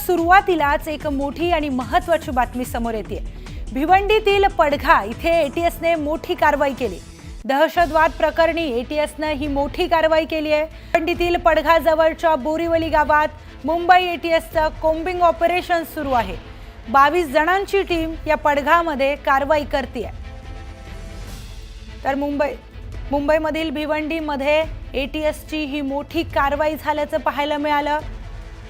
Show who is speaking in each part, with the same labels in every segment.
Speaker 1: सुरुवातीलाच एक मोठी आणि महत्त्वाची बातमी समोर येते। भिवंडीतील पडघा इथे एटीएसने मोठी कारवाई केली। दहशतवाद प्रकरणी एटीएसने ही मोठी कारवाई केली आहे। भिवंडीतील पडघा जवळच्या बोरीवली गावात मुंबई एटीएसचं कोम्बिंग ऑपरेशन सुरू आहे। 22 जणांची टीम या पडघामध्ये कारवाई करते आहे। तर मुंबईमधील भिवंडीमध्ये एटीएसची ही मोठी कारवाई झाल्याचं पाहायला मिळालं।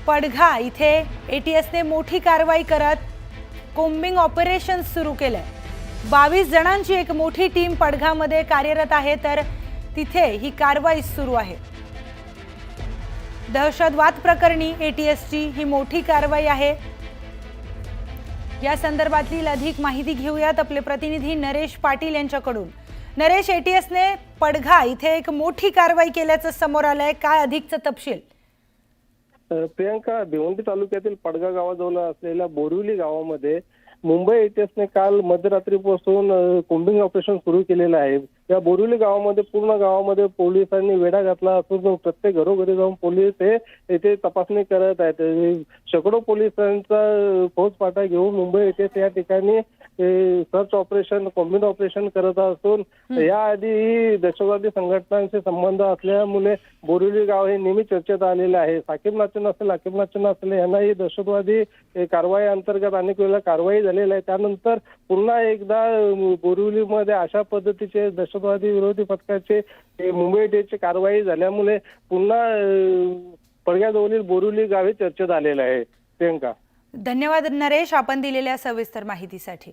Speaker 1: पडघा इथे एटीएसने मोठी कारवाई करत कोम्बिंग ऑपरेशन सुरू केलंय। 22 जणांची एक मोठी टीम पडघामध्ये कार्यरत आहे, तर तिथे ही कारवाई सुरू आहे। दहशतवाद प्रकरणी एटीएसची ही मोठी कारवाई आहे। या संदर्भातली अधिक माहिती घेऊयात आपले प्रतिनिधी नरेश पाटील यांच्याकडून। नरेश, एटीएसने पडघा इथे एक मोठी कारवाई केल्याचं समोर आलंय, काय अधिकचा तपशील?
Speaker 2: प्रियंका, भिवंडी तालुक्यातील पडघा गावाजवळ असलेल्या बोरिवली गावामध्ये मुंबई एटीएसने काल मध्यरात्रीपासून कोम्बिंग ऑपरेशन सुरू केलेलं आहे। या बोरिवली गावामध्ये पूर्ण गावामध्ये पोलिसांनी वेढा घातला असून प्रत्येक घरोघरी जाऊन पोलीस हे येथे तपासणी करत आहेत। शेकडो पोलिसांचा फौजफाटा घेऊन मुंबई एटीएस या ठिकाणी सर्च ऑपरेशन, कोम्बिंग ऑपरेशन करत असून याआधी दहशतवादी संघटनांचे संबंध असल्यामुळे बोरिवली गाव हे नेहमी चर्चेत आलेले आहे। साकीब नाचन असेल यांनाही दहशतवादी कारवाई अंतर्गत अनेक वेळेला कारवाई झालेली आहे। त्यानंतर पुन्हा एकदा बोरिवलीमध्ये अशा पद्धतीचे दहशतवादी विरोधी पथकाचे मुंबई एटीएसची कारवाई झाल्यामुळे पुन्हा पडघ्याजवळील बोरिवली गाव हे चर्चेत आलेलं आहे। प्रियंका,
Speaker 1: धन्यवाद नरेश, आपण दिलेल्या सविस्तर माहितीसाठी।